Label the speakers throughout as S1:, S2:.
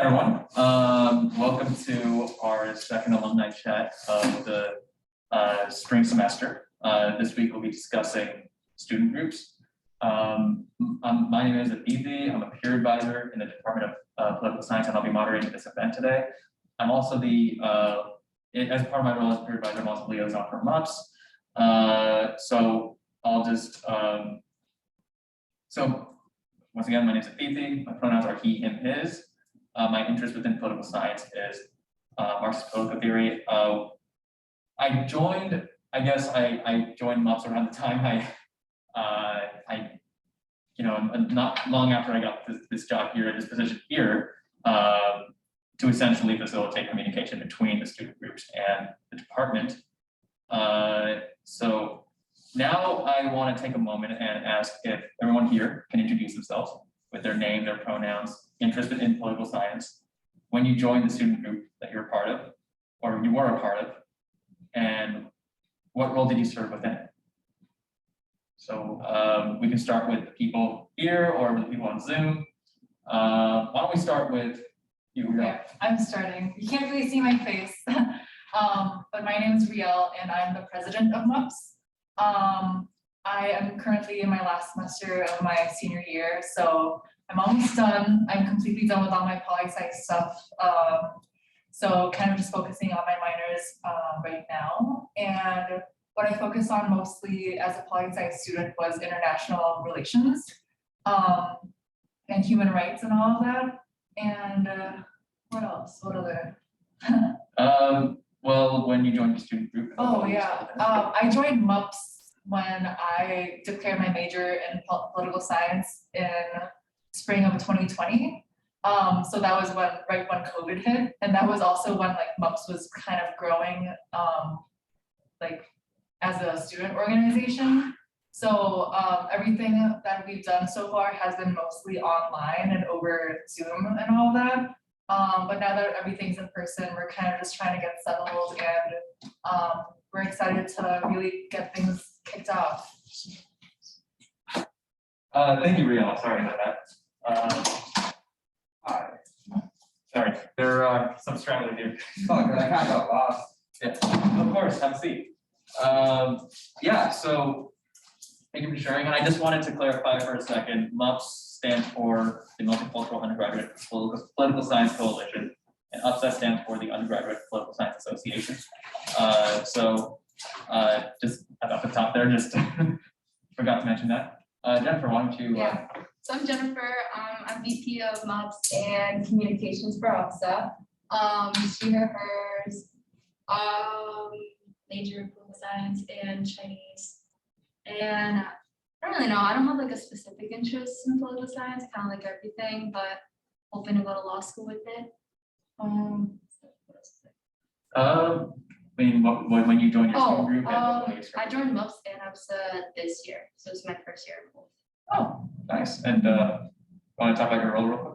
S1: Hi, everyone. Welcome to our second alumni chat of the spring semester. This week we'll be discussing student groups. My name is Athithi. I'm a peer advisor in the Department of Political Science, and I'll be moderating this event today. I'm also as part of my role as peer advisor, I'm also liaison for MUPS. So I'll just, so once again, my name is Athithi. My pronouns are he, him, his. My interest within political science is Marxist political theory. I joined MUPS around the time not long after I got this job here, this position here, to essentially facilitate communication between the student groups and the department. So now I want to take a moment and ask if everyone here can introduce themselves with their name, their pronouns, interested in political science, when you joined the student group that you're a part of, or you were a part of, and what role did you serve within it? So we can start with the people here or with the people on Zoom. Why don't we start with you, Riel?
S2: Yeah, I'm starting. You can't really see my face, but my name is Riel, and I'm the president of MUPS. I am currently in my last semester of my senior year, so I'm almost done. I'm completely done with all my poli-sci stuff. So kind of just focusing on my minors right now. And what I focused on mostly as a poli-sci student was international relations and human rights and all of that. And what else? What other?
S1: Well, when you joined the student group.
S2: Oh yeah, I joined MUPS when I declared my major in political science in spring of 2020. So that was right when COVID hit, and that was also when MUPS was kind of growing as a student organization. So everything that we've done so far has been mostly online and over Zoom and all that. But now that everything's in person, we're kind of just trying to get settled, and we're excited to really get things kicked off.
S1: Thank you, Riel. Sorry about that. Sorry, there are some stragglers here.
S3: Oh, good. I kind of got lost.
S1: Yeah, of course, have a seat. Yeah, so thank you for sharing. And I just wanted to clarify for a second, MUPS stands for the Multicultural Undergraduate Political Science Coalition, and UPSA stands for the Undergraduate Political Science Association. Just at the top there, just forgot to mention that. Jennifer, why don't you?
S4: Yeah. So I'm Jennifer. I'm VP of MUPS and Communications for UPSA. She, her, hers. Major in political science and Chinese. And I don't really know. I don't have a specific interest in political science, kind of like everything, but hoping to go to law school with it.
S1: When you joined your student group,
S4: I joined MUPS and UPSA this year, so it's my first year in both.
S1: Oh, nice. And want to talk about your role real quick?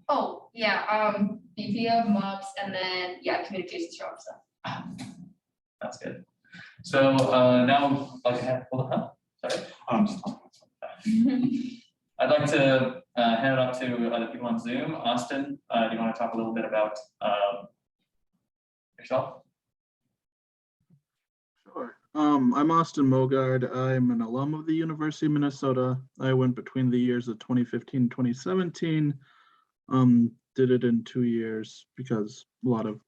S4: Oh yeah, VP of MUPS, and then communications for UPSA.
S1: That's good. So now I'd like to I'd like to hand it off to other people on Zoom. Austin, do you want to talk a little bit about yourself?
S5: Sure. I'm Austin Mogard. I'm an alum of the University of Minnesota. I went between the years of 2015 and 2017. Did it in 2 years because a lot of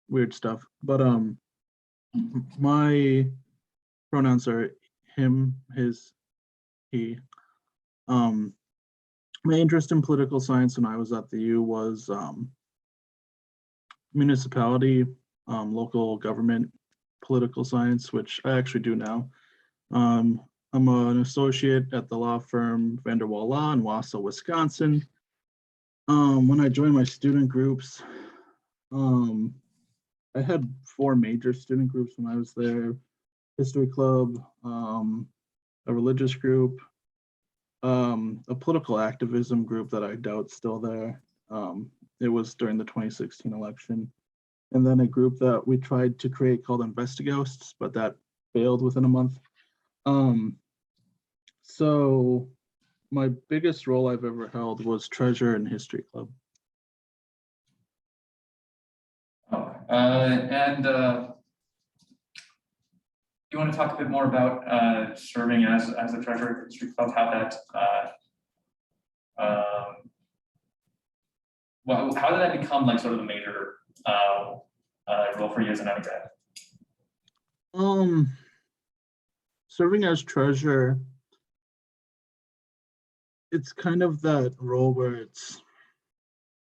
S5: weird stuff. But my pronouns are him, his, he. My interest in political science when I was at the U was municipality, local government, political science, which I actually do now. I'm an associate at the law firm Vanderwall Law in Wausau, Wisconsin. When I joined my student groups, I had 4 major student groups when I was there: history club, a religious group, a political activism group that I doubt's still there. It was during the 2016 election. And then a group that we tried to create called Investighosts, but that failed within a month. So my biggest role I've ever held was treasurer in history club.
S1: You want to talk a bit more about serving as the treasurer of the history club, how that well, how did that become like sort of the major role for you as an undergrad?
S5: Serving as treasurer, it's kind of that role where it's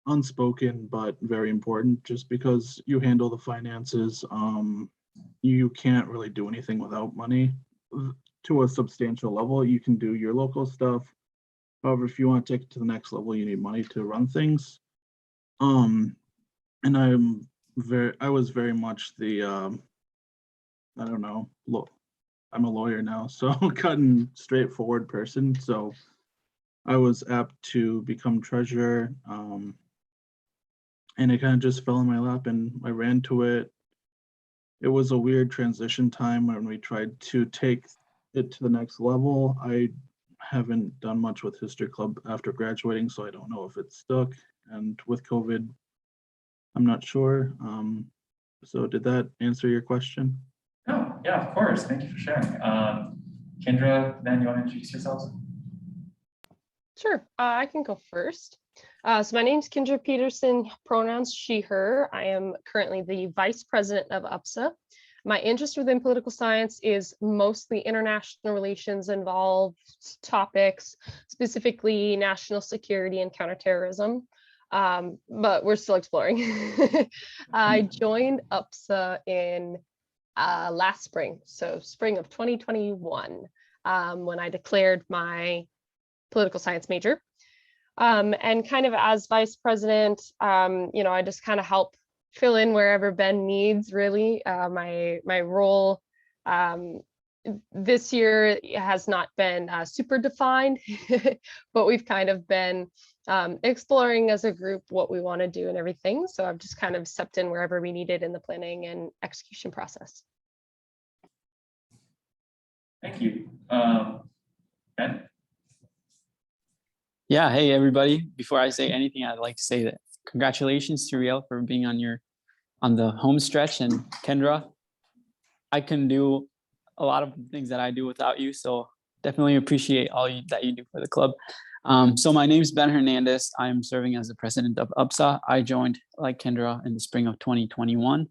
S5: unspoken but very important, just because you handle the finances. You can't really do anything without money to a substantial level. You can do your local stuff. However, if you want to take it to the next level, you need money to run things. And I was very much the I don't know, look, I'm a lawyer now, so cut and straightforward person. So I was apt to become treasurer, and it kind of just fell in my lap and I ran to it. It was a weird transition time when we tried to take it to the next level. I haven't done much with history club after graduating, so I don't know if it's stuck. And with COVID, I'm not sure. So did that answer your question?
S1: Oh, yeah, of course. Thank you for sharing. Kendra, Ben, you want to introduce yourselves?
S6: Sure, I can go first. So my name's Kendra Peterson, pronouns she, her. I am currently the vice president of UPSA. My interest within political science is mostly international relations involved topics, specifically national security and counterterrorism, but we're still exploring. I joined UPSA in last spring, so spring of 2021, when I declared my political science major. And kind of as vice president, I just kind of help fill in wherever Ben needs, really. My role this year has not been super defined, but we've kind of been exploring as a group what we want to do and everything. So I've just kind of stepped in wherever we needed in the planning and execution process.
S1: Thank you. Ben?
S7: Yeah, hey everybody. Before I say anything, I'd like to say that congratulations to Riel for being on the home stretch, and Kendra, I couldn't do a lot of things that I do without you, so definitely appreciate all that you do for the club. So my name is Ben Hernandez. I'm serving as the president of UPSA. I joined, like Kendra, in the spring of 2021.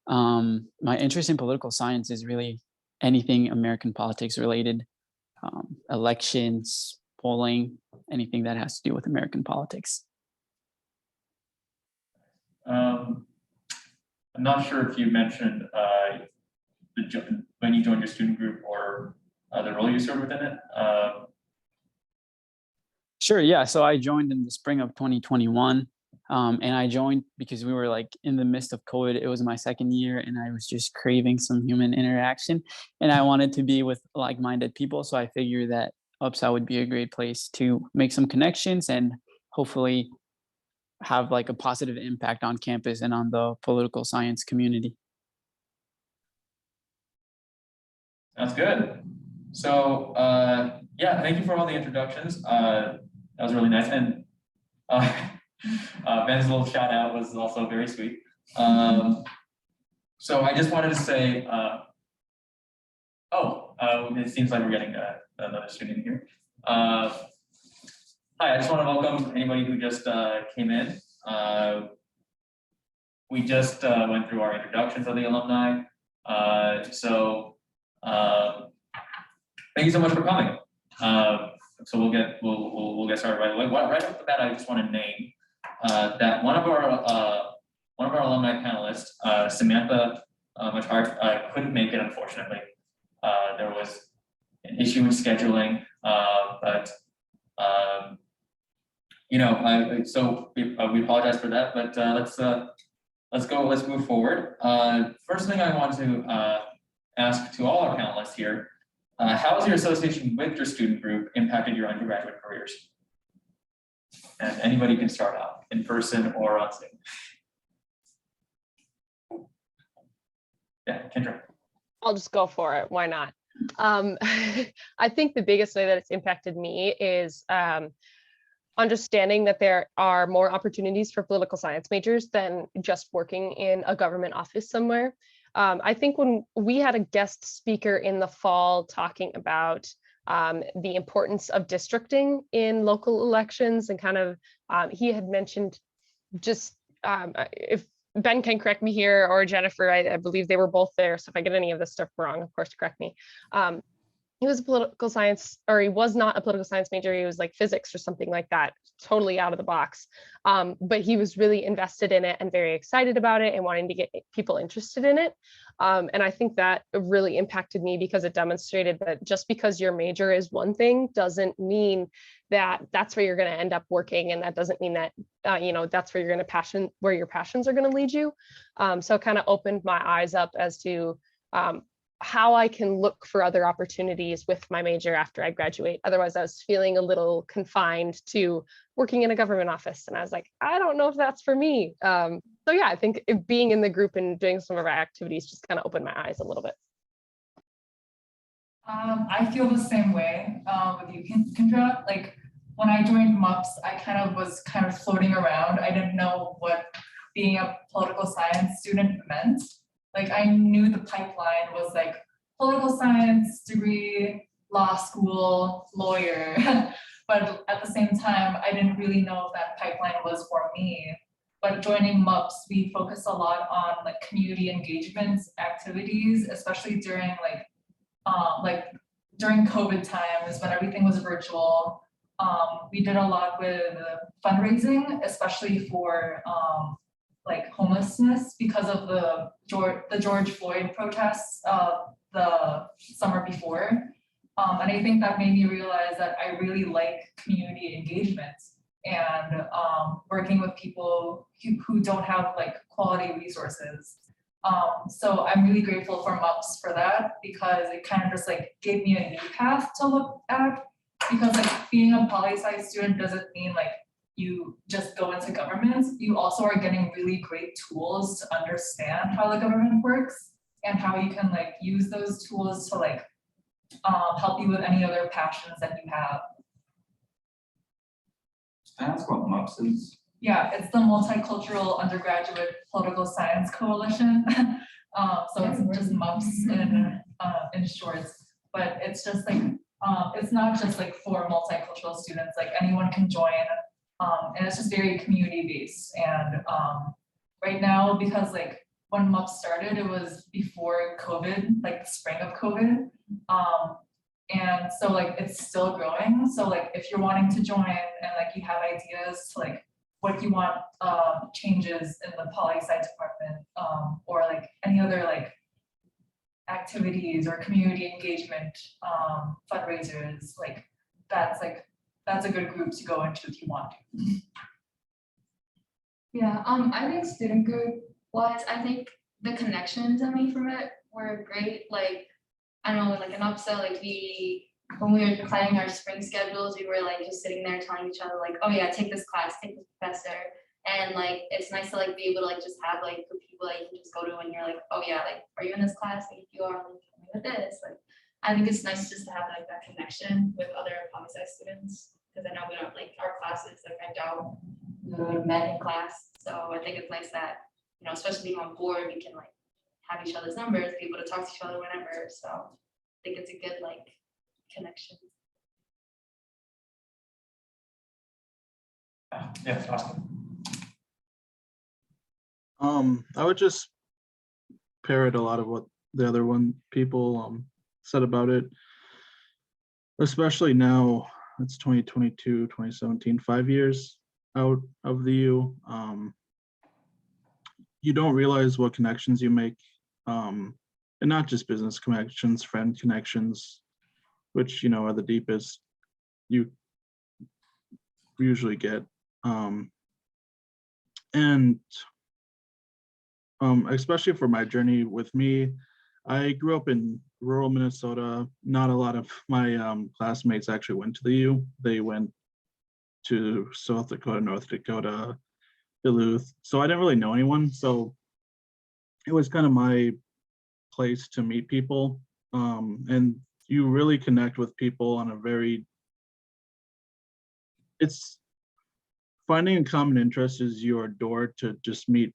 S7: My interest in political science is really anything American politics related, elections, polling, anything that has to do with American politics.
S1: I'm not sure if you mentioned when you joined your student group or the role you served within it.
S7: Sure, yeah. So I joined in the spring of 2021, and I joined because we were like in the midst of COVID. It was my second year, and I was just craving some human interaction, and I wanted to be with like-minded people. So I figured that UPSA would be a great place to make some connections and hopefully have like a positive impact on campus and on the political science community.
S1: Sounds good. So yeah, thank you for all the introductions. That was really nice. And Ben's little shout out was also very sweet. So I just wanted to say, it seems like we're getting another student here. Hi, I just want to welcome anybody who just came in. We just went through our introductions of the alumni. Thank you so much for coming. So we'll get started right away. Right off the bat, I just want to name that one of our alumni panelists, Samantha Machart, couldn't make it, unfortunately. There was an issue in scheduling, so we apologize for that. But let's move forward. First thing I want to ask to all our panelists here. How has your association with your student group impacted your undergraduate careers? And anybody can start out, in person or on Zoom. Yeah, Kendra.
S6: I'll just go for it. Why not? I think the biggest way that it's impacted me is understanding that there are more opportunities for political science majors than just working in a government office somewhere. I think when we had a guest speaker in the fall talking about the importance of districting in local elections and kind of, he had mentioned just, if Ben can correct me here, or Jennifer, I believe they were both there. So if I get any of this stuff wrong, of course, correct me. He was a political science, or he was not a political science major. He was like physics or something like that, totally out of the box. But he was really invested in it and very excited about it and wanting to get people interested in it. And I think that really impacted me because it demonstrated that just because your major is one thing doesn't mean that that's where you're going to end up working. And that doesn't mean that, that's where you're going to where your passions are going to lead you. So it kind of opened my eyes up as to how I can look for other opportunities with my major after I graduate. Otherwise, I was feeling a little confined to working in a government office. And I was like, I don't know if that's for me. So yeah, I think being in the group and doing some of our activities just kind of opened my eyes a little bit.
S2: I feel the same way with you, Kendra. Like when I joined MUPS, I was kind of floating around. I didn't know what being a political science student meant. Like I knew the pipeline was like political science degree, law school, lawyer, but at the same time, I didn't really know if that pipeline was for me. But joining MUPS, we focus a lot on like community engagement activities, especially during during COVID times when everything was virtual. We did a lot with fundraising, especially for like homelessness because of the George Floyd protests the summer before. And I think that made me realize that I really like community engagement and working with people who don't have like quality resources. So I'm really grateful for MUPS for that because it kind of just like gave me a new path to look at, because like being a poli-sci student doesn't mean like you just go into government. You also are getting really great tools to understand how the government works and how you can like use those tools to like help you with any other passions that you have.
S3: That's what MUPS is.
S2: Yeah, it's the Multicultural Undergraduate Political Science Coalition. So it's just MUPS in short, but it's just like, it's not just like for multicultural students, like anyone can join. And it's just very community based. And right now, because like when MUPS started, it was before COVID, like the spring of COVID. And so like it's still growing. So like if you're wanting to join and like you have ideas to like what you want changes in the poli-sci department or like any other like activities or community engagement fundraisers, like that's a good group to go into if you want to.
S4: Yeah, I think student group wise, I think the connections I made from it were great. Like, I don't know, like in UPSA, like when we were planning our spring schedules, we were like just sitting there telling each other like, oh yeah, take this class, take this professor. And like, it's nice to like be able to like just have like the people that you can just go to and you're like, oh yeah, like, are you in this class? Like, if you are, like, tell me with this. Like, I think it's nice just to have like that connection with other poli-sci students. Because I know we don't like our classes, like I doubt we would have met in class. So I think it's nice that, you know, especially being on board, we can like have each other's numbers, be able to talk to each other whenever. So I think it's a good like connection.
S1: Yeah, awesome.
S5: I would just parrot a lot of what the other people said about it, especially now. It's 2022, 2017, 5 years out of the U. You don't realize what connections you make, and not just business connections, friend connections, which, are the deepest you usually get. And especially for my journey with me, I grew up in rural Minnesota. Not a lot of my classmates actually went to the U. They went to South Dakota, North Dakota, Duluth. So I didn't really know anyone. So it was kind of my place to meet people. And you really connect with people on a very, it's finding a common interest is your door to just meet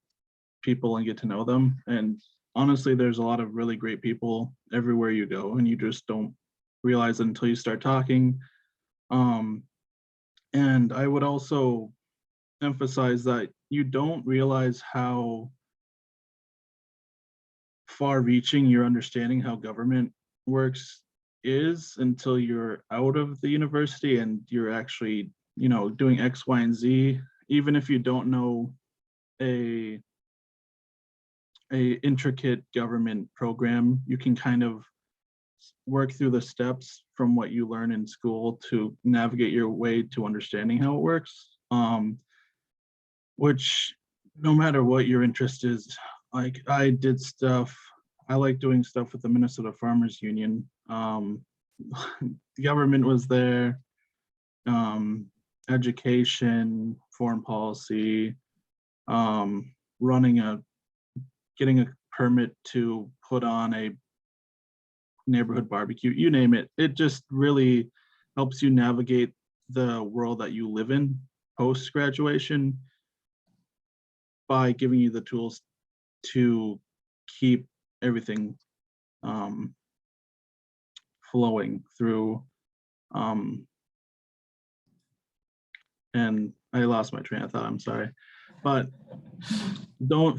S5: people and get to know them. And honestly, there's a lot of really great people everywhere you go, and you just don't realize it until you start talking. And I would also emphasize that you don't realize how far-reaching your understanding how government works is until you're out of the university and you're actually, doing X, Y, and Z. Even if you don't know a intricate government program, you can kind of work through the steps from what you learn in school to navigate your way to understanding how it works. Which no matter what your interest is, like I like doing stuff with the Minnesota Farmers Union. The government was there, education, foreign policy, getting a permit to put on a neighborhood barbecue, you name it. It just really helps you navigate the world that you live in post-graduation by giving you the tools to keep everything flowing through. And I lost my train of thought, I'm sorry. But don't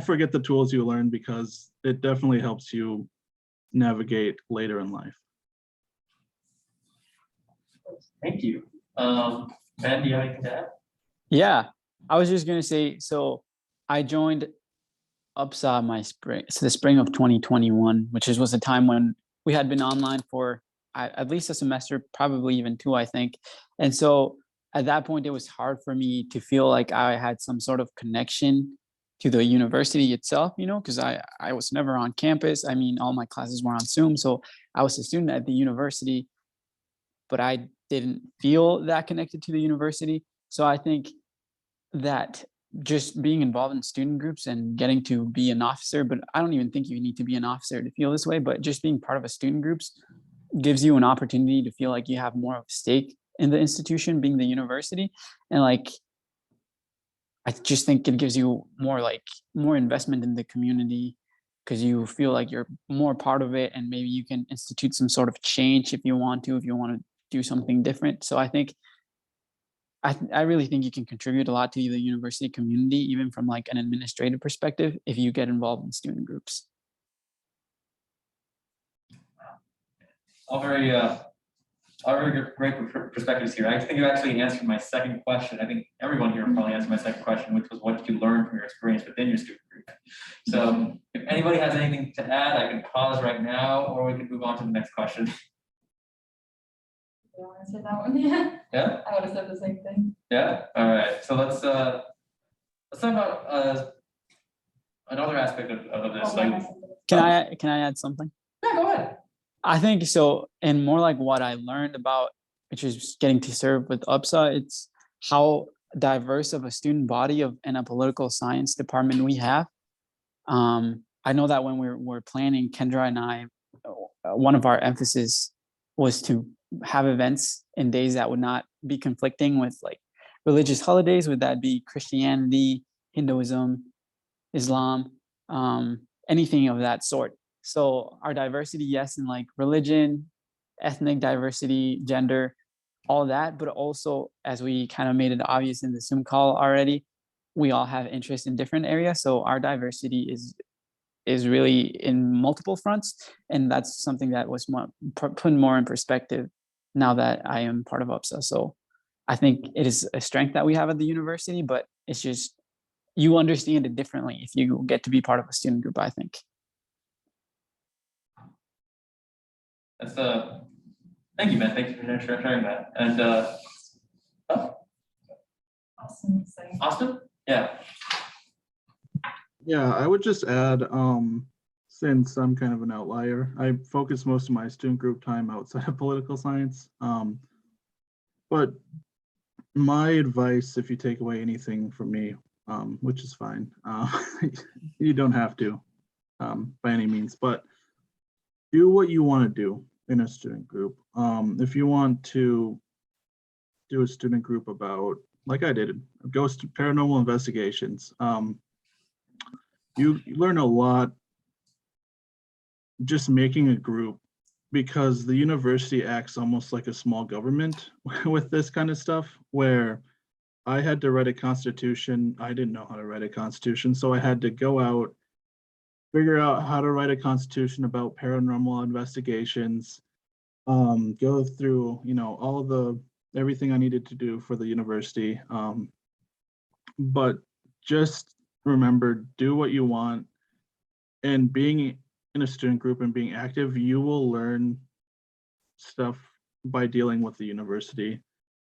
S5: forget the tools you learn, because it definitely helps you navigate later in life.
S1: Thank you. Ben, do you have anything to add?
S7: Yeah, I was just gonna say, so I joined UPSA the spring of 2021, which was a time when we had been online for at least a semester, probably even two, I think. And so at that point, it was hard for me to feel like I had some sort of connection to the university itself, because I was never on campus. I mean, all my classes were on Zoom. So I was a student at the university, but I didn't feel that connected to the university. So I think that just being involved in student groups and getting to be an officer, but I don't even think you need to be an officer to feel this way, but just being part of a student groups gives you an opportunity to feel like you have more of a stake in the institution, being the university. And like, I just think it gives you more investment in the community, because you feel like you're more part of it, and maybe you can institute some sort of change if you want to do something different. So I think I really think you can contribute a lot to the university community, even from like an administrative perspective, if you get involved in student groups.
S1: All very great perspectives here. I think you actually answered my second question. I think everyone here probably answered my second question, which was what did you learn from your experience within your student group? So if anybody has anything to add, I can pause right now, or we can move on to the next question.
S2: You want to say that one? Yeah.
S1: Yeah.
S2: I would have said the same thing.
S1: Yeah. All right. So let's talk about another aspect of this.
S7: Can I add something?
S1: Yeah, go ahead.
S7: I think so, and more like what I learned about, which is getting to serve with UPSA, it's how diverse of a student body in a political science department we have. I know that when we're planning, Kendra and I, one of our emphasis was to have events in days that would not be conflicting with like religious holidays. Would that be Christianity, Hinduism, Islam, anything of that sort? So our diversity, yes, in like religion, ethnic diversity, gender, all that, but also, as we kind of made it obvious in the Zoom call already, we all have interest in different areas. So our diversity is really in multiple fronts, and that's something that was put more in perspective now that I am part of UPSA. So I think it is a strength that we have at the university, but it's just you understand it differently if you get to be part of a student group, I think.
S1: That's thank you, Ben. Thank you for sharing that. And
S2: Awesome.
S1: Austin? Yeah.
S5: Yeah, I would just add, since I'm kind of an outlier, I focus most of my student group time outside of political science. But my advice, if you take away anything from me, which is fine, you don't have to by any means, but do what you want to do in a student group. If you want to do a student group about like I did, goes to paranormal investigations. You learn a lot just making a group, because the university acts almost like a small government with this kind of stuff, where I had to write a constitution. I didn't know how to write a constitution, so I had to go out, figure out how to write a constitution about paranormal investigations, go through, all the everything I needed to do for the university. But just remember, do what you want, and being in a student group and being active, you will learn stuff by dealing with the university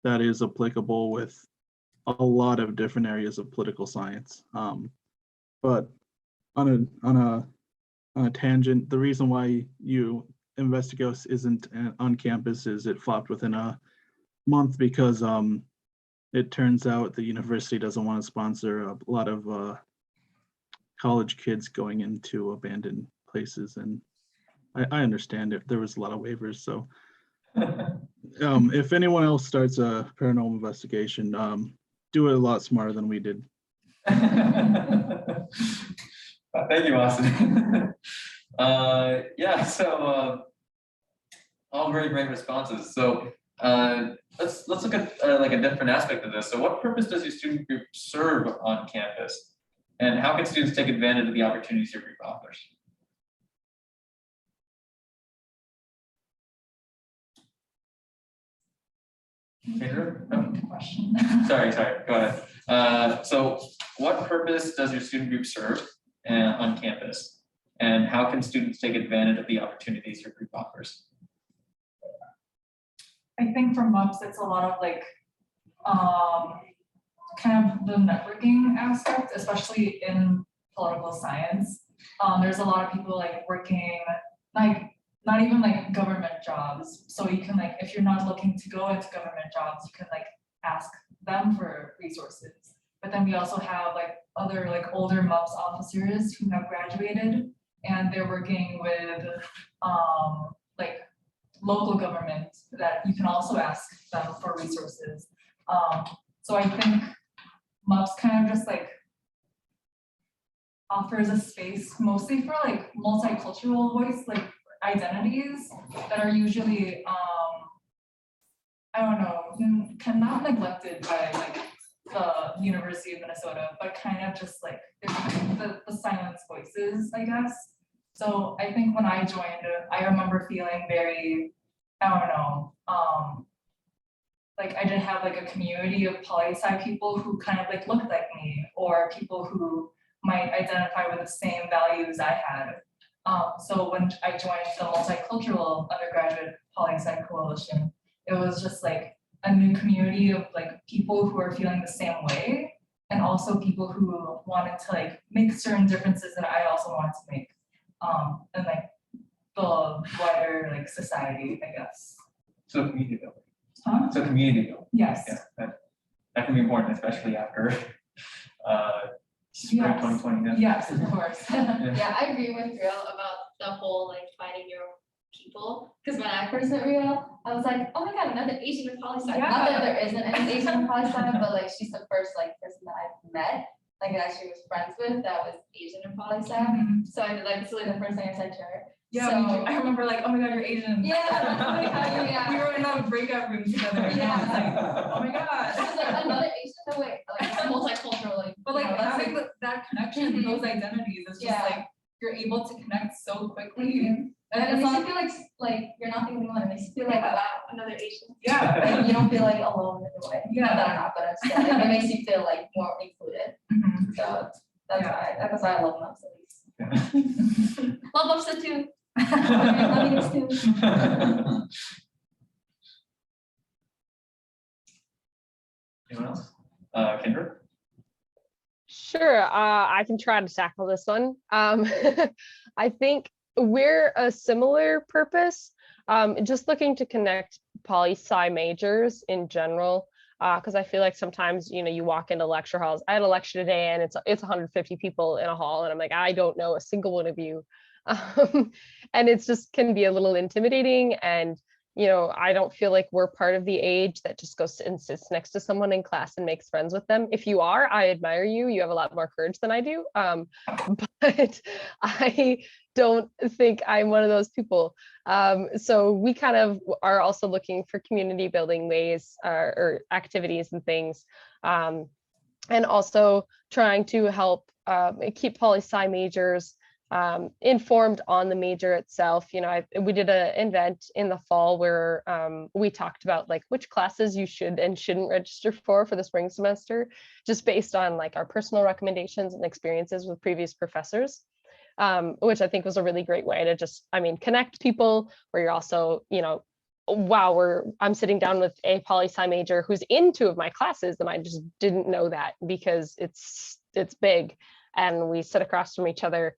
S5: that is applicable with a lot of different areas of political science. But on a tangent, the reason why you Investigos isn't on campus is it flopped within a month because it turns out the university doesn't want to sponsor a lot of college kids going into abandoned places, and I understand if there was a lot of waivers. So if anyone else starts a paranormal investigation, do it a lot smarter than we did.
S1: Thank you, Austin. Yeah, so all very great responses. So let's look at like a different aspect of this. So what purpose does your student group serve on campus? And how can students take advantage of the opportunities your group offers? Andrew? No?
S2: Question.
S1: Sorry, go ahead. So what purpose does your student group serve on campus? And how can students take advantage of the opportunities your group offers?
S2: I think for MUPS, it's a lot of like, kind of the networking aspect, especially in political science. There's a lot of people like working, like not even like government jobs. So you can like, if you're not looking to go into government jobs, you can like ask them for resources. But then we also have like other like older MUPS officers who have graduated and they're working with like local government that you can also ask them for resources. So I think MUPS kind of just like offers a space mostly for like multicultural voice, like identities that are usually, I don't know, not neglected by like the University of Minnesota, but kind of just like the silenced voices, I guess. So I think when I joined, I remember feeling very, I don't know, like I didn't have like a community of poli-sci people who kind of like looked like me, or people who might identify with the same values I had. So when I joined the multicultural undergraduate poli-sci coalition, it was just like a new community of like people who are feeling the same way, and also people who wanted to like make certain differences that I also wanted to make, and like the wider like society, I guess.
S1: So community building.
S2: Huh?
S1: So community building.
S2: Yes.
S1: Yeah, that can be important, especially after spring
S2: Yes.
S1: 2020.
S2: Yes, of course.
S4: Yeah, I agree with Real about the whole like finding your own people. Because when I first met Real, I was like, oh my god, another Asian in poli-sci.
S2: Yeah.
S4: Not that there isn't any Asian in poli-sci, but like she's the first like person that I've met, like I actually was friends with that was Asian in poli-sci.
S2: Mhm.
S4: So I like this was like the first thing I said to her.
S2: Yeah,
S4: So,
S2: me too. I remember like, oh my god, you're Asian.
S4: Yeah, oh my god, yeah.
S2: We were in a breakout room together. And I was like, oh my
S4: I was
S2: god.
S4: like another Asian, no way, like it's multicultural, like.
S2: But like
S4: you know, that's,
S2: having that connection,
S4: Mhm.
S2: those identities is just
S4: Yeah.
S2: like, you're able to connect so quickly.
S4: Mhm.
S2: And
S4: And it
S2: it's
S4: makes you
S2: not,
S4: feel like you're not the only one. It makes you feel like wow, another Asian.
S2: yeah.
S4: Like you don't feel like alone in a way.
S2: Yeah.
S4: Not that I'm not, but it's still, like, it makes you feel like more included.
S2: Mhm.
S4: So that's
S2: Yeah.
S4: why I love MUPS at least. Love MUPS too. Love you too.
S1: Anyone else? Kendra?
S6: Sure, I can try to tackle this one. I think we're a similar purpose, just looking to connect poli-sci majors in general, because I feel like sometimes, you walk into lecture halls. I had a lecture today and it's 150 people in a hall, and I'm like, I don't know a single one of you. And it's just can be a little intimidating, and I don't feel like we're part of the age that just goes and sits next to someone in class and makes friends with them. If you are, I admire you. You have a lot more courage than I do. But I don't think I'm one of those people. So we kind of are also looking for community building ways or activities and things. And also trying to help keep poli-sci majors informed on the major itself. We did an event in the fall where we talked about like which classes you should and shouldn't register for the spring semester, just based on like our personal recommendations and experiences with previous professors, which I think was a really great way to just, connect people where you're also, wow, I'm sitting down with a poli-sci major who's in 2 of my classes, and I just didn't know that because it's big and we sit across from each other.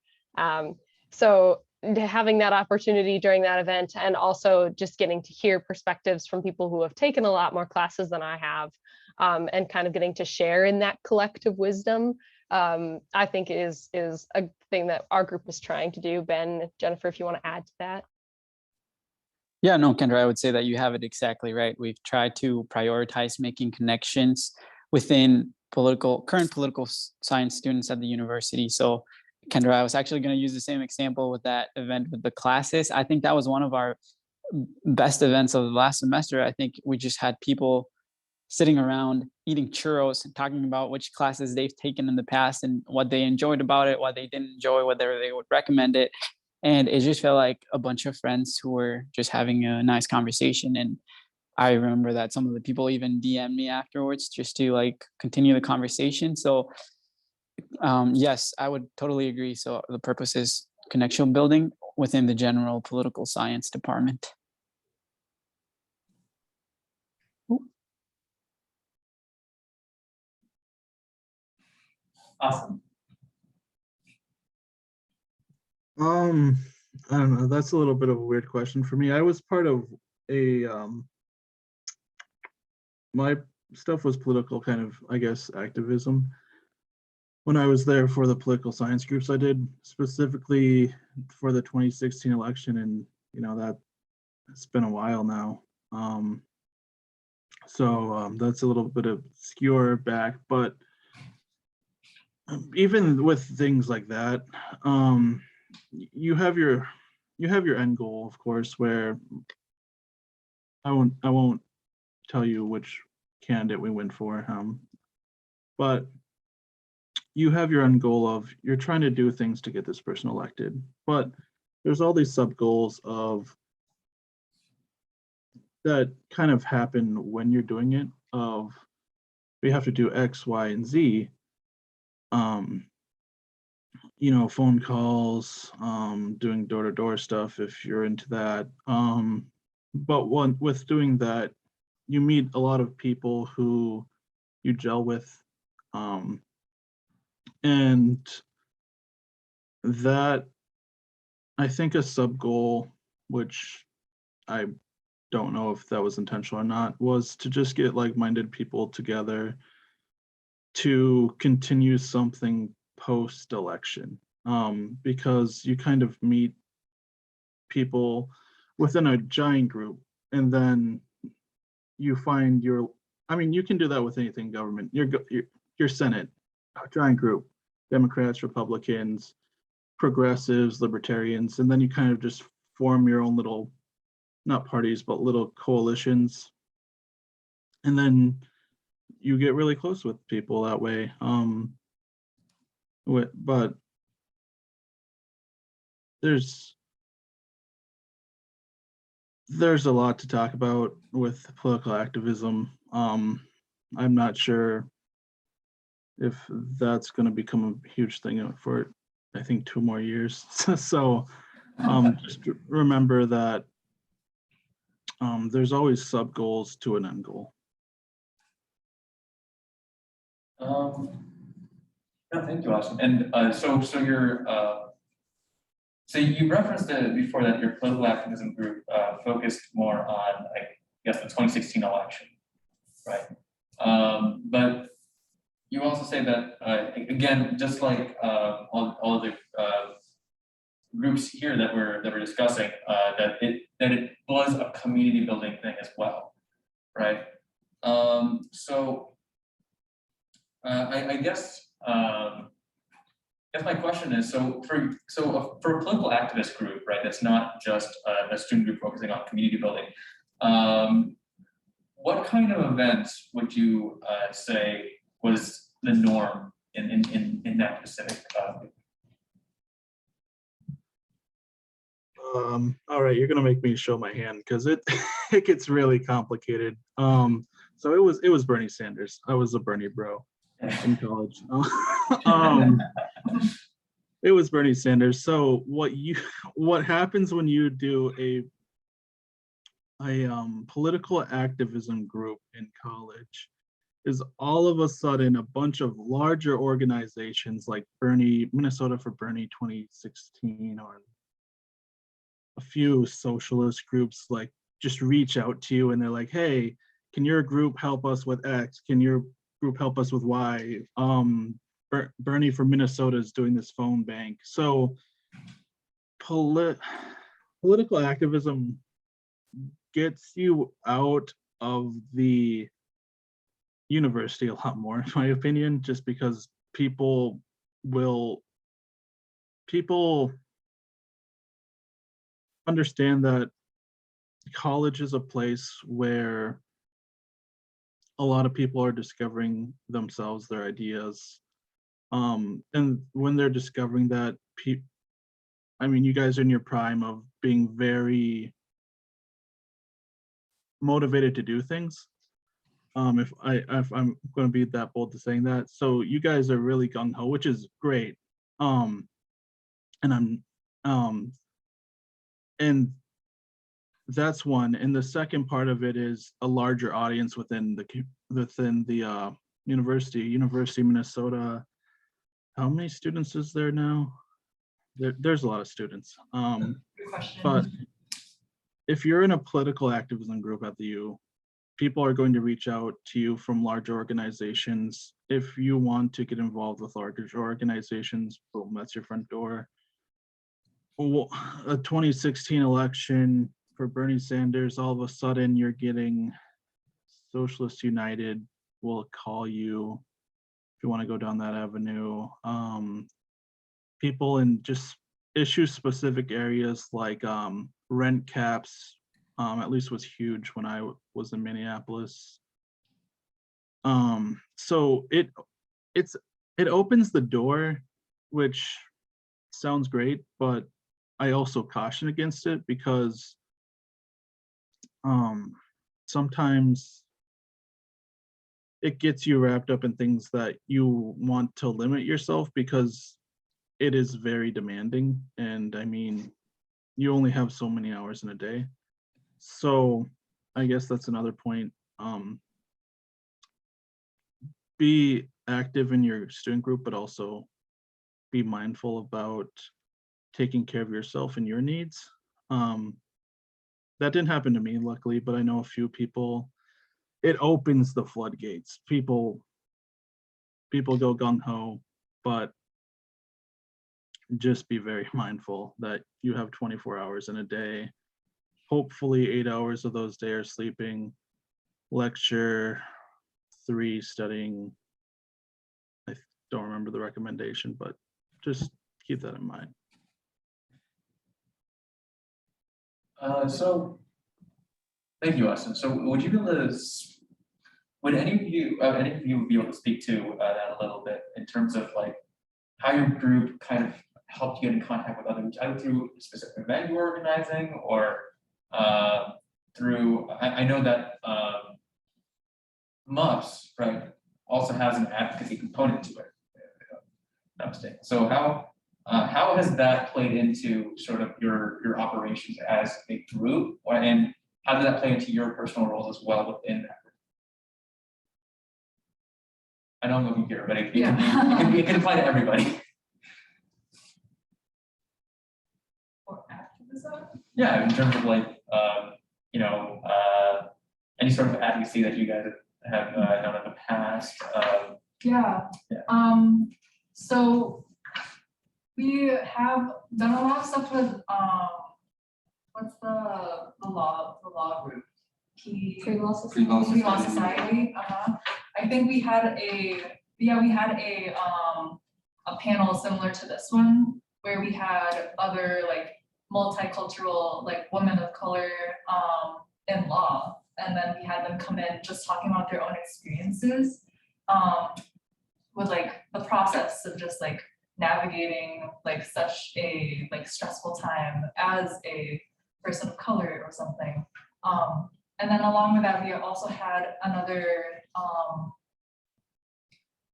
S6: So having that opportunity during that event, and also just getting to hear perspectives from people who have taken a lot more classes than I have, and kind of getting to share in that collective wisdom, I think is a thing that our group is trying to do. Ben, Jennifer, if you want to add to that.
S7: Yeah, no, Kendra, I would say that you have it exactly right. We've tried to prioritize making connections within current political science students at the university. So Kendra, I was actually going to use the same example with that event with the classes. I think that was one of our best events of the last semester. I think we just had people sitting around eating churros and talking about which classes they've taken in the past and what they enjoyed about it, what they didn't enjoy, whether they would recommend it. And it just felt like a bunch of friends who were just having a nice conversation. And I remember that some of the people even DM'd me afterwards just to like continue the conversation. So yes, I would totally agree. So the purpose is connection building within the general political science department.
S1: Awesome.
S5: I don't know. That's a little bit of a weird question for me. I was part of a my stuff was political kind of, I guess, activism. When I was there for the political science groups I did, specifically for the 2016 election, and that it's been a while now. So that's a little bit obscure back, but even with things like that, you have your end goal, of course, where I won't tell you which candidate we went for, but you have your end goal of you're trying to do things to get this person elected, but there's all these sub goals of that kind of happen when you're doing it, of we have to do X, Y, and Z. Phone calls, doing door-to-door stuff if you're into that. But with doing that, you meet a lot of people who you gel with. And that, I think a sub goal, which I don't know if that was intentional or not, was to just get like-minded people together to continue something post-election, because you kind of meet people within a giant group, and then you find you can do that with anything government. Your Senate, a giant group, Democrats, Republicans, progressives, libertarians, and then you kind of just form your own little, not parties, but little coalitions. And then you get really close with people that way. But there's a lot to talk about with political activism. I'm not sure if that's going to become a huge thing for, I think, 2 more years. So just remember that there's always sub goals to an end goal.
S1: Yeah, thank you, Austin. And so you're so you referenced it before that your political activism group focused more on, I guess, the 2016 election, right? But you also say that again, just like all of the groups here that we're discussing, that it was a community building thing as well, right? So I guess my question is, so for a political activist group, right, that's not just a student group focusing on community building, what kind of events would you say was the norm in that specific group?
S5: All right, you're gonna make me show my hand because it it gets really complicated. So it was Bernie Sanders. I was a Bernie bro in college. It was Bernie Sanders. So what happens when you do a political activism group in college is all of a sudden a bunch of larger organizations like Minnesota for Bernie 2016, or a few socialist groups like just reach out to you and they're like, hey, can your group help us with X? Can your group help us with Y? Bernie from Minnesota is doing this phone bank. So political activism gets you out of the university a lot more, in my opinion, just because people understand that college is a place where a lot of people are discovering themselves, their ideas. And when they're discovering that, I mean, you guys are in your prime of being very motivated to do things. If I'm going to be that bold to saying that, so you guys are really gung ho, which is great. And and that's one. And the second part of it is a larger audience within the University of Minnesota. How many students is there now? There's a lot of students.
S2: Good question.
S5: But if you're in a political activism group at the U, people are going to reach out to you from larger organizations. If you want to get involved with larger organizations, boom, that's your front door. Well, a 2016 election for Bernie Sanders, all of a sudden you're getting Socialist United will call you if you want to go down that avenue. People in just issue specific areas like rent caps, at least was huge when I was in Minneapolis. So it opens the door, which sounds great, but I also caution against it because sometimes it gets you wrapped up in things that you want to limit yourself because it is very demanding. And I mean, you only have so many hours in a day. So I guess that's another point. Be active in your student group, but also be mindful about taking care of yourself and your needs. That didn't happen to me, luckily, but I know a few people. It opens the floodgates. People go gung-ho, but just be very mindful that you have 24 hours in a day. Hopefully 8 hours of those days are sleeping, lecture, 3 studying. I don't remember the recommendation, but just keep that in mind.
S1: So thank you, Austin. So would you be able to, would any of you be able to speak to that a little bit in terms of like how your group kind of helped you get in contact with others, either through a specific event you were organizing or through, I know that MUFS, right, also has an advocacy component to it, if I'm not mistaken. So how has that played into sort of your operations as a group, and how did that play into your personal roles as well within that group? I know I'm looking here, but it can apply to everybody.
S2: Or activism?
S1: Yeah, in terms of like any sort of advocacy that you guys have done in the past.
S2: Yeah.
S1: Yeah.
S2: So We have done a lot of stuff with, what's the law group?
S4: Pre-law society.
S3: Pre-law
S2: Pre-law
S3: society.
S2: society, I think we had a panel similar to this one, where we had other like multicultural, like women of color, in law. And then we had them come in just talking about their own experiences, with like the process of just like navigating like such a like stressful time as a person of color or something. And then along with that, we also had another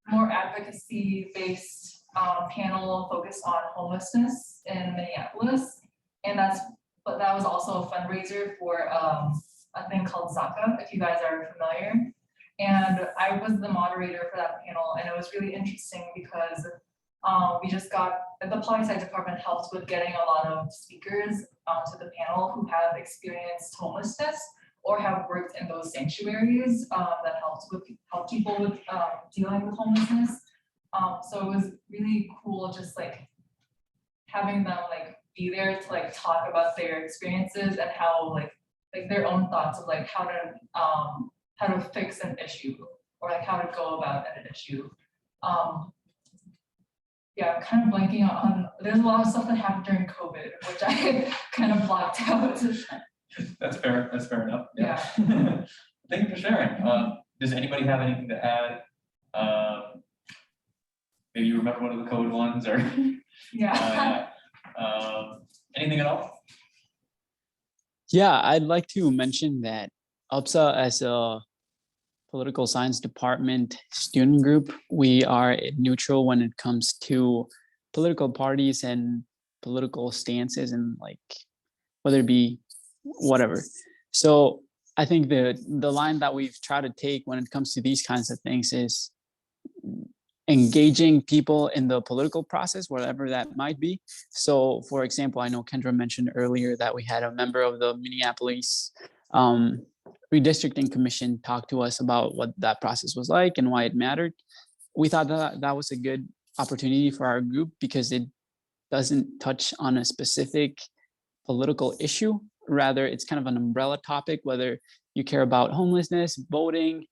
S2: more advocacy-based panel focused on homelessness in Minneapolis. And that was also a fundraiser for a thing called Zaka, if you guys are familiar. And I was the moderator for that panel, and it was really interesting because we just got, the Poli Sci department helped with getting a lot of speakers to the panel who have experienced homelessness or have worked in those sanctuaries that help people with dealing with homelessness. So it was really cool just like having them like be there to like talk about their experiences and how like their own thoughts of like how to fix an issue or like how to go about an issue. Yeah, I'm kind of blanking on, there's a lot of stuff that happened during COVID, which I kind of blocked out.
S1: That's fair enough.
S2: Yeah.
S1: Thank you for sharing. Does anybody have anything to add? Maybe you remember one of the code ones or
S2: Yeah.
S1: anything at all?
S7: Yeah, I'd like to mention that UPSA as a political science department student group, we are neutral when it comes to political parties and political stances and like whether it be whatever. So I think the line that we've tried to take when it comes to these kinds of things is engaging people in the political process, whatever that might be. So for example, I know Kendra mentioned earlier that we had a member of the Minneapolis redistricting commission talk to us about what that process was like and why it mattered. We thought that that was a good opportunity for our group because it doesn't touch on a specific political issue. Rather, it's kind of an umbrella topic, whether you care about homelessness, voting,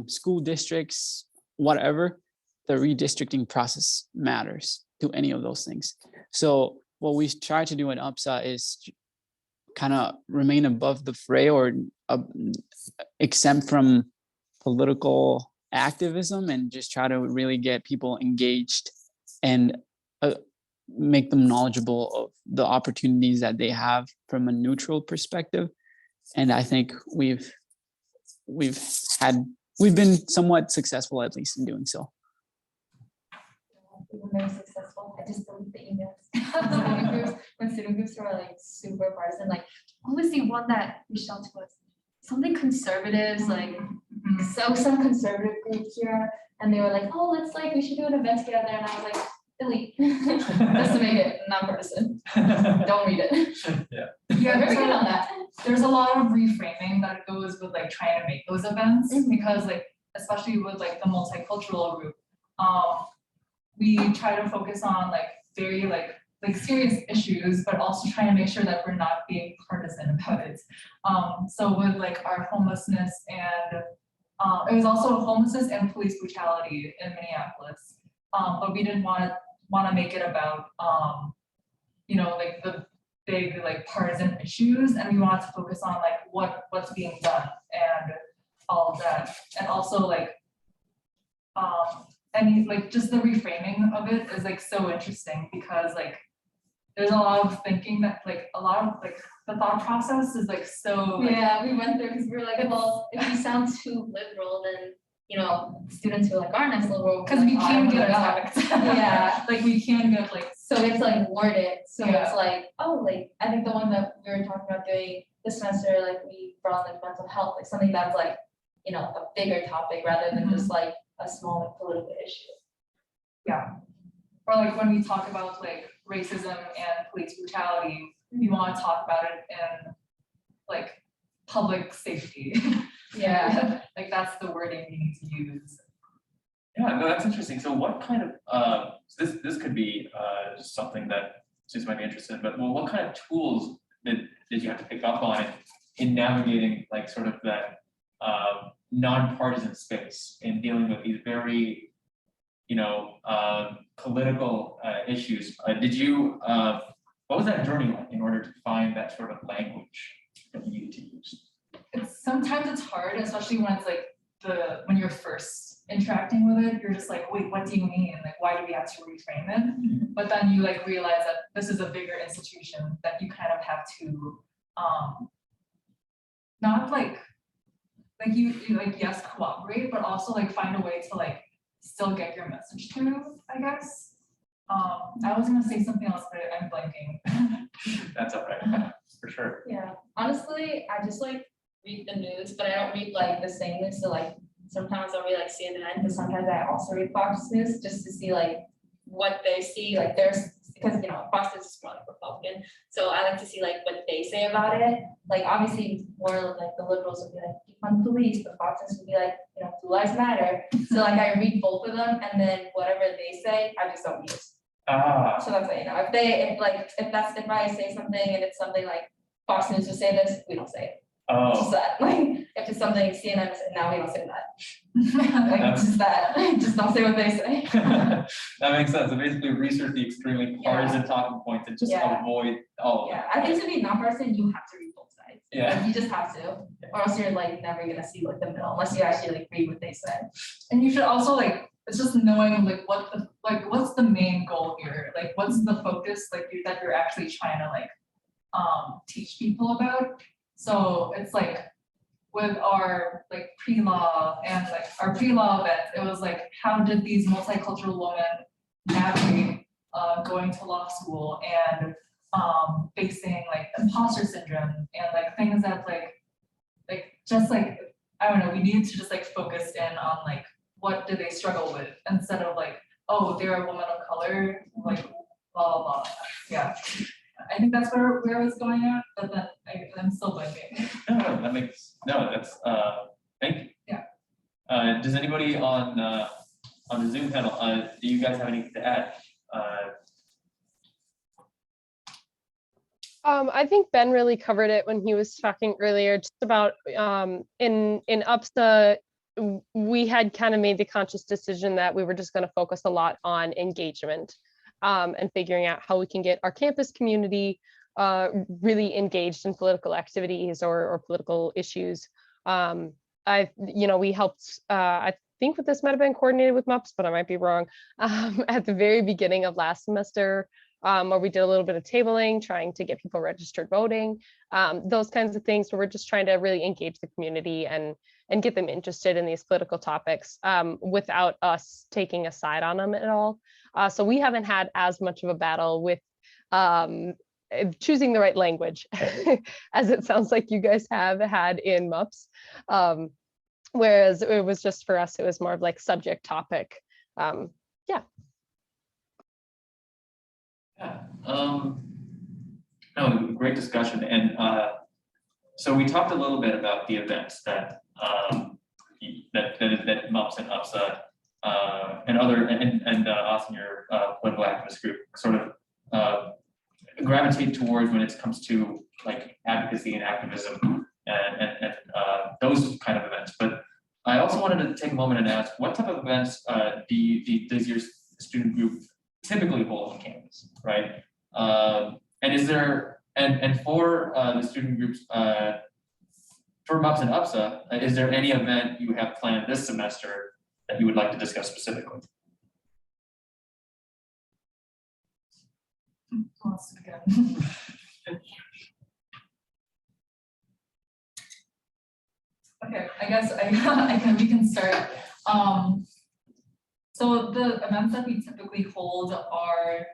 S7: school districts, whatever, the redistricting process matters to any of those things. So what we try to do in UPSA is kind of remain above the fray or exempt from political activism and just try to really get people engaged and make them knowledgeable of the opportunities that they have from a neutral perspective. And I think we've been somewhat successful, at least in doing so.
S4: We've been very successful. I just delete the emails. When student groups were like super partisan, like what was the one that reached out to us? Something conservatives, like some conservative group here, and they were like, oh, we should do an event together. And I was like, delete. Just to make it non-partisan. Don't read it.
S2: Yeah,
S4: Very good on that.
S2: there's a lot of reframing that goes with like trying to make those events because like, especially with like the multicultural group, we try to focus on like very like serious issues, but also trying to make sure that we're not being partisan about it. So with like our homelessness and it was also homelessness and police brutality in Minneapolis. But we didn't want to make it about you know, like the big like partisan issues, and we wanted to focus on like what's being done and all of that, and also like and like just the reframing of it is like so interesting because like there's a lot of thinking that like a lot of like the thought process is like so like,
S4: Yeah, we went there because we were like, well, if we sound too liberal, then you know, students who like aren't as liberal
S2: because we can get
S4: attacked.
S2: attacked.
S4: Yeah.
S2: Like we can get like
S4: So it's like worded. So
S2: Yeah.
S4: it's like, oh, like I think the one that we were talking about doing this semester, like we brought like mental health, like something that's like, you know, a bigger topic rather than just like a small like, political issue.
S2: yeah. Or like when we talk about like racism and police brutality, we want to talk about it in like public safety.
S4: Yeah.
S2: Like that's the wording we need to use.
S1: Yeah, no, that's interesting. So what kind of, this could be something that students might be interested in, but well, what kind of tools did you have to pick up on in navigating like sort of that nonpartisan space in dealing with these very, political issues? Did you, what was that journey like in order to find that sort of language that you needed to use?
S2: Sometimes it's hard, especially when it's like when you're first interacting with it, you're just like, wait, what do you mean? Like, why do we have to reframe it? But then you like realize that this is a bigger institution that you kind of have to not like you like, yes, cooperate, but also like find a way to like still get your message through, I guess. I was gonna say something else, but I'm blanking.
S1: That's all right, for sure.
S4: Yeah, honestly, I just like read the news, but I don't read like the same news. So like sometimes I'll read like CNN, but sometimes I also read Fox News just to see like what they see. Like there's because Fox News is more like Republican, so I like to see like what they say about it. Like obviously more of like the liberals would be like defund police, but Fox News would be like Blue Lives Matter. So like I read both of them, and then whatever they say, I just don't use. So that's what if I say something and it's something like Fox News would say this, we don't say it. It's just that, like, if it's something CNN said, now we don't say that. Like, it's just that, just don't say what they say.
S1: That makes sense. So basically research the extremely partisan talking points and just avoid all of
S4: Yeah,
S1: them.
S4: I think to be nonpartisan, you have to read both sides.
S1: Yeah.
S4: Like, you just have to, or else you're like never gonna see like the middle, unless you actually like read what they said.
S2: And you should also like, it's just knowing like what's the main goal here? Like, what's the focus that you're actually trying to like teach people about? So it's like with our like pre-law and like our pre-law event, it was like, how did these multicultural women navigate going to law school and facing like imposter syndrome and like things that like just like, I don't know, we needed to just like focus in on like what do they struggle with instead of like, oh, they're a woman of color, like blah blah blah. Yeah. I think that's where I was going at, but then I'm still blanking.
S1: No, that makes, no, that's, thank you.
S2: Yeah.
S1: Does anybody on the Zoom panel, do you guys have anything to add?
S6: I think Ben really covered it when he was talking earlier, just about in UPSA, we had kind of made the conscious decision that we were just going to focus a lot on engagement and figuring out how we can get our campus community really engaged in political activities or political issues. We helped, I think that this might have been coordinated with MUPS, but I might be wrong, at the very beginning of last semester, where we did a little bit of tabling, trying to get people registered voting, those kinds of things where we're just trying to really engage the community and get them interested in these political topics without us taking a side on them at all. So we haven't had as much of a battle with choosing the right language as it sounds like you guys have had in MUPS. Whereas it was just for us, it was more of like subject topic.
S1: No, great discussion. And so we talked a little bit about the events that MUPS and UPSA and other and us and your political activist group sort of gravitate towards when it comes to like advocacy and activism and those kind of events. But I also wanted to take a moment and ask, what type of events does your student group typically hold on campus, right? And is there, and for the student groups, for MUPS and UPSA, is there any event you have planned this semester that you would like to discuss specifically?
S2: Okay, I guess we can start. So the events that we typically hold are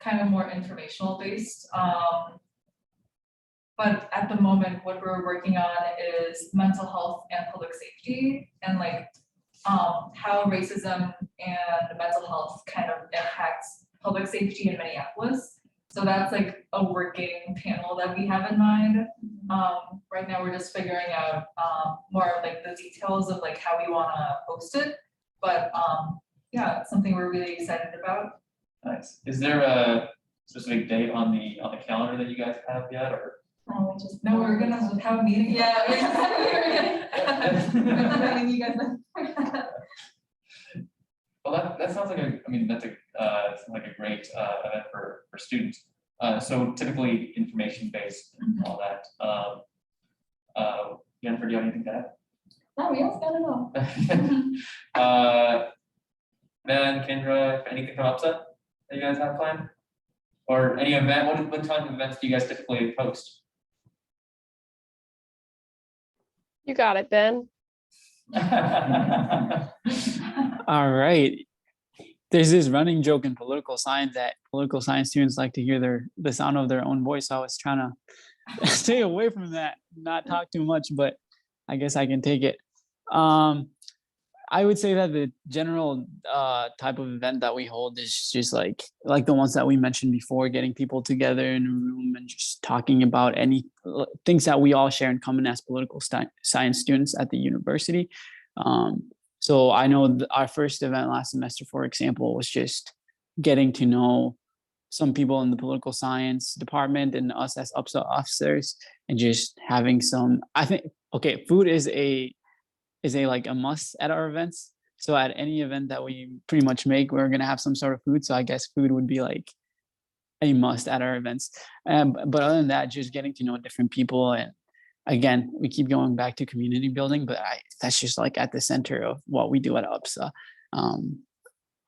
S2: kind of more informational based. But at the moment, what we're working on is mental health and public safety, and like how racism and mental health kind of impacts public safety in Minneapolis. So that's like a working panel that we have in mind. Right now, we're just figuring out more of like the details of like how we want to host it. But yeah, it's something we're really excited about.
S1: Nice. Is there a specific date on the calendar that you guys have yet, or?
S2: Oh, we just, no, we're gonna have a meeting.
S4: Yeah,
S2: we're
S1: Yeah.
S2: letting you guys know.
S1: Well, that sounds like I mean, that's sounds like a great event for students. So typically information-based and all that. Jennifer, do you have anything to add?
S2: No, we all got it all.
S1: Ben, Kendra, anything from UPSA that you guys have planned? Or any event, what type of events do you guys typically host?
S6: You got it, Ben.
S7: All right. There's this running joke in political science that political science students like to hear the sound of their own voice. So I was trying to stay away from that, not talk too much, but I guess I can take it. I would say that the general type of event that we hold is just like the ones that we mentioned before, getting people together in a room and just talking about any things that we all share in common as political science students at the university. So I know our first event last semester, for example, was just getting to know some people in the political science department and us as UPSA officers, and just having some, I think, okay, food is a like a must at our events. So at any event that we pretty much make, we're gonna have some sort of food. So I guess food would be like a must at our events. But other than that, just getting to know different people. And again, we keep going back to community building, but that's just like at the center of what we do at UPSA.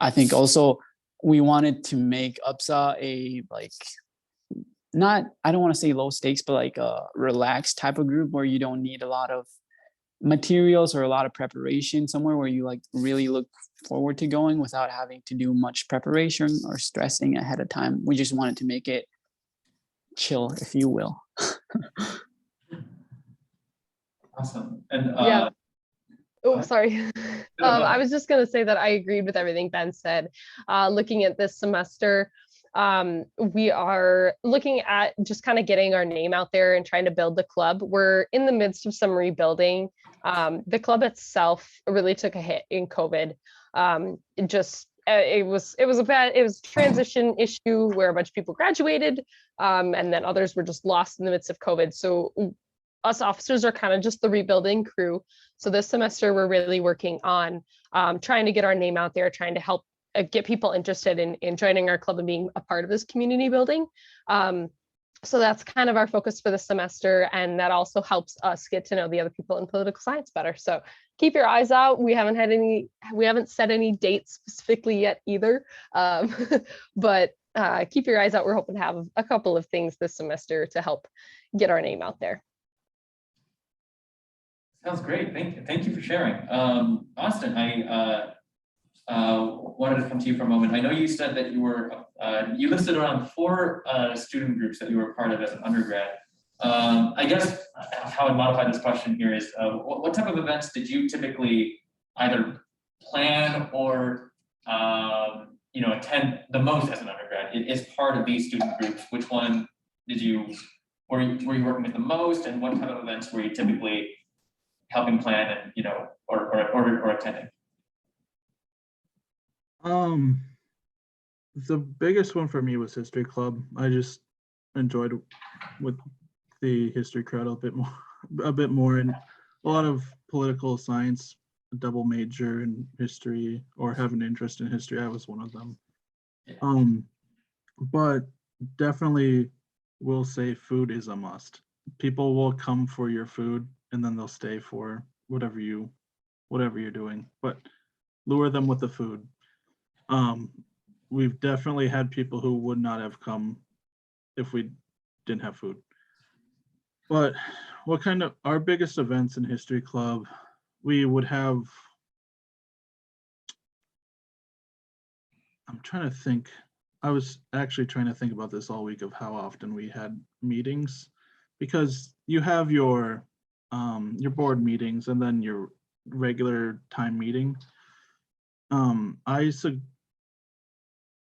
S7: I think also we wanted to make UPSA a like, not, I don't want to say low stakes, but like a relaxed type of group where you don't need a lot of materials or a lot of preparation, somewhere where you like really look forward to going without having to do much preparation or stressing ahead of time. We just wanted to make it chill, if you will.
S1: Awesome. And
S6: Yeah. Oh,
S1: ahead.
S6: sorry.
S1: No.
S6: I was just going to say that I agreed with everything Ben said. Looking at this semester, we are looking at just kind of getting our name out there and trying to build the club. We're in the midst of some rebuilding. The club itself really took a hit in COVID. It was a transition issue where a bunch of people graduated, and then others were just lost in the midst of COVID. So us officers are kind of just the rebuilding crew. So this semester we're really working on trying to get our name out there, trying to help get people interested in joining our club and being a part of this community building. So that's kind of our focus for the semester, and that also helps us get to know the other people in political science better. So keep your eyes out. We haven't set any dates specifically yet either, but keep your eyes out. We're hoping to have a couple of things this semester to help get our name out there.
S1: Sounds great. Thank you for sharing. Austin, I wanted to come to you for a moment. I know you said that you were you listed around 4 student groups that you were part of as an undergrad. I guess how I'd modify this question here is what type of events did you typically either plan or attend the most as an undergrad? It is part of these student groups. Which one were you working with the most, and what type of events were you typically helping plan and or attending?
S5: The biggest one for me was history club. I just enjoyed with the history crowd a bit more, and a lot of political science, a double major in history or have an interest in history. I was one of them. But definitely will say food is a must. People will come for your food and then they'll stay for whatever you're doing, but lure them with the food. We've definitely had people who would not have come if we didn't have food. But our biggest events in history club, we would have, I'm trying to think, I was actually trying to think about this all week of how often we had meetings, because you have your board meetings and then your regular time meeting.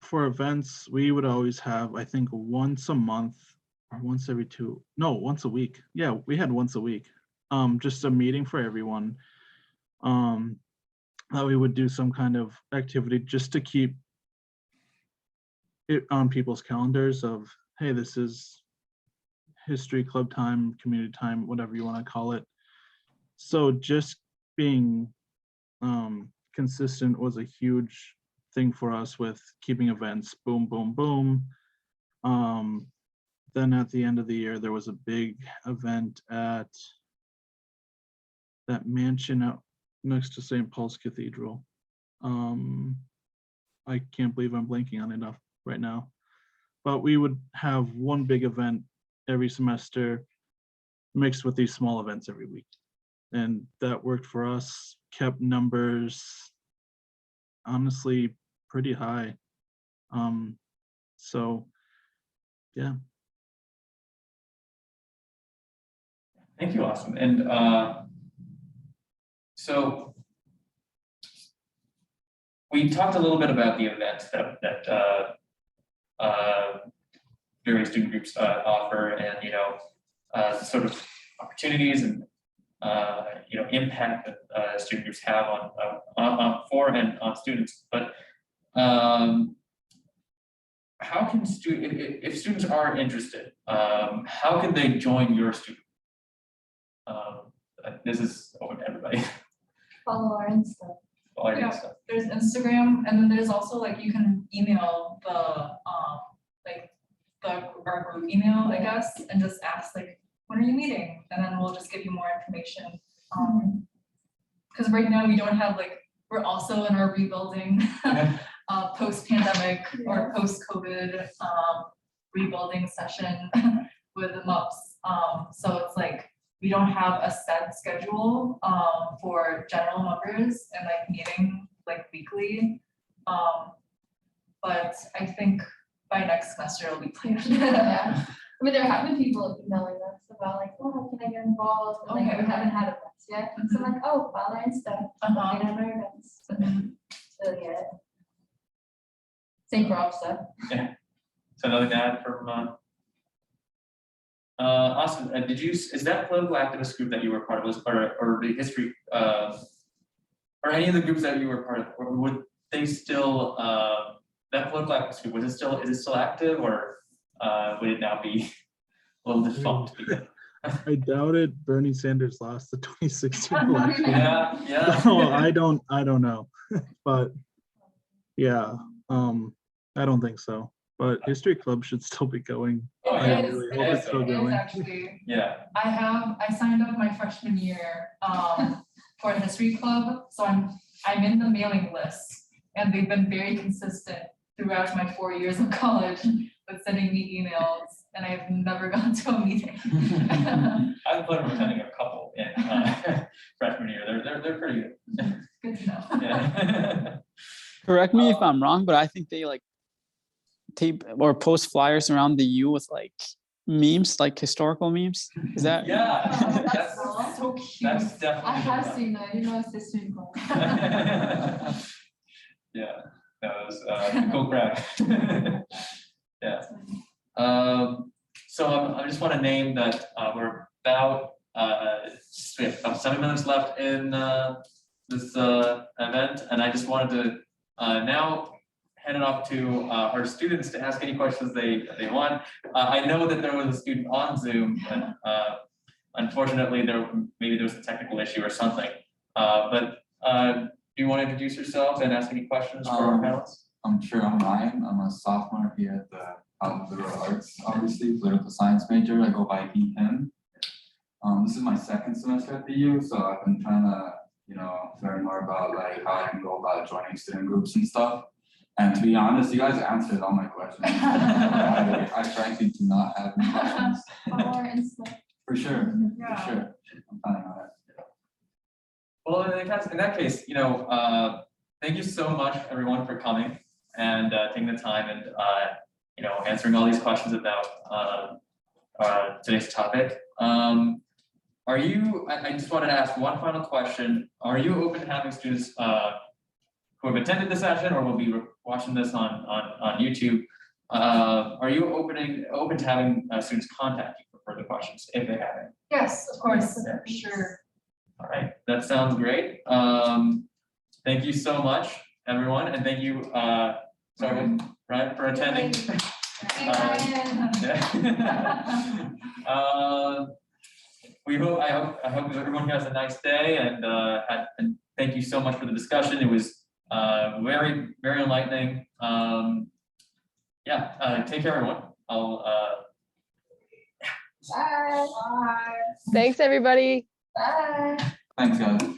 S5: For events, we would always have, I think, once a month or once a week. Yeah, we had once a week. Just a meeting for everyone. that we would do some kind of activity just to keep it on people's calendars of, hey, this is history club time, community time, whatever you want to call it. So just being consistent was a huge thing for us with keeping events boom, boom, boom. Then at the end of the year, there was a big event at that mansion out next to St. Paul's Cathedral. I can't believe I'm blanking on enough right now, but we would have one big event every semester mixed with these small events every week. And that worked for us, kept numbers honestly pretty high. So yeah.
S1: Thank you, Austin. And so we talked a little bit about the events that various student groups offer, and sort of opportunities and impact that student groups have on for and on students. But how can if students are interested, how can they join your student? This is open to everybody.
S4: Follow our Insta.
S1: All our
S2: Yeah.
S1: stuff.
S2: There's Instagram, and then there's also like you can email our group email, I guess, and just ask like, when are you meeting? And then we'll just give you more information. Because right now we don't have we're also in our rebuilding post-pandemic or post-COVID rebuilding session with the MUPS. So it's like we don't have a set schedule for general members and meeting weekly. But I think by next semester it'll be planned.
S4: Yeah. I mean, there have been people emailing us about oh, how can I get involved? And,
S2: Okay.
S4: we haven't had events yet. So I'm oh, follow our Insta.
S2: Uh-huh.
S4: We have our events. So yeah. Same for OPSA.
S1: So nothing to add from Austin, is that political activist group that you were part of, or the history, or any of the groups that you were part of, or would they still, that political activist group, is it still active, or would it now be a little defunct?
S5: I doubt it. Bernie Sanders lost the 2016 election.
S1: Yeah.
S5: So I don't know, but yeah, I don't think so. But History Club should still be going.
S1: Oh,
S5: I
S1: yeah.
S5: really hope it's still
S2: It is
S5: going.
S2: actually.
S1: Yeah.
S2: I signed up my freshman year for the history club, so I'm in the mailing list, and they've been very consistent throughout my 4 years of college with sending me emails, and I've never gone to a meeting.
S1: I've been attending a couple in freshman year. They're pretty good.
S2: Good to know.
S1: Yeah.
S7: Correct me if I'm wrong, but I think they tape or post flyers around the U with memes, historical memes. Is that?
S1: Yeah.
S2: Oh,
S1: That's
S2: that's so cute.
S1: that's definitely.
S4: I have seen that. I didn't know it's this soon.
S1: Yeah, that was cool crack. Yeah. So I just want to name that we're about we have about 7 minutes left in this event, and I just wanted to now hand it off to our students to ask any questions they want. I know that there was a student on Zoom, but unfortunately maybe there was a technical issue or something. But do you want to introduce yourself and ask any questions for our panelists?
S3: I'm sure. I'm Ryan. I'm a sophomore here at the Liberal Arts, obviously, political science major. I go by him. This is my second semester at the U, so I've been trying to, learn more about how I can go about joining student groups and stuff. And to be honest, you guys answered all my questions. I frankly do not have any questions.
S4: Follow our Insta.
S3: For sure.
S2: Yeah.
S3: For sure. I'm planning on it.
S1: Well, in that case, thank you so much, everyone, for coming and taking the time and answering all these questions about today's topic. I just wanted to ask one final question. Are you open to having students who have attended the session or will be watching this on YouTube? Are you open to having students contact you for further questions if they have any?
S2: Yes, of course,
S1: Yeah.
S2: for sure.
S1: All right, that sounds great. Thank you so much, everyone, and thank you, sorry, Ryan, for attending. Yeah. I hope everyone has a nice day, and thank you so much for the discussion. It was very, very enlightening. Yeah, take care, everyone.
S4: Bye.
S6: Thanks, everybody.
S4: Bye.
S3: Thanks, guys.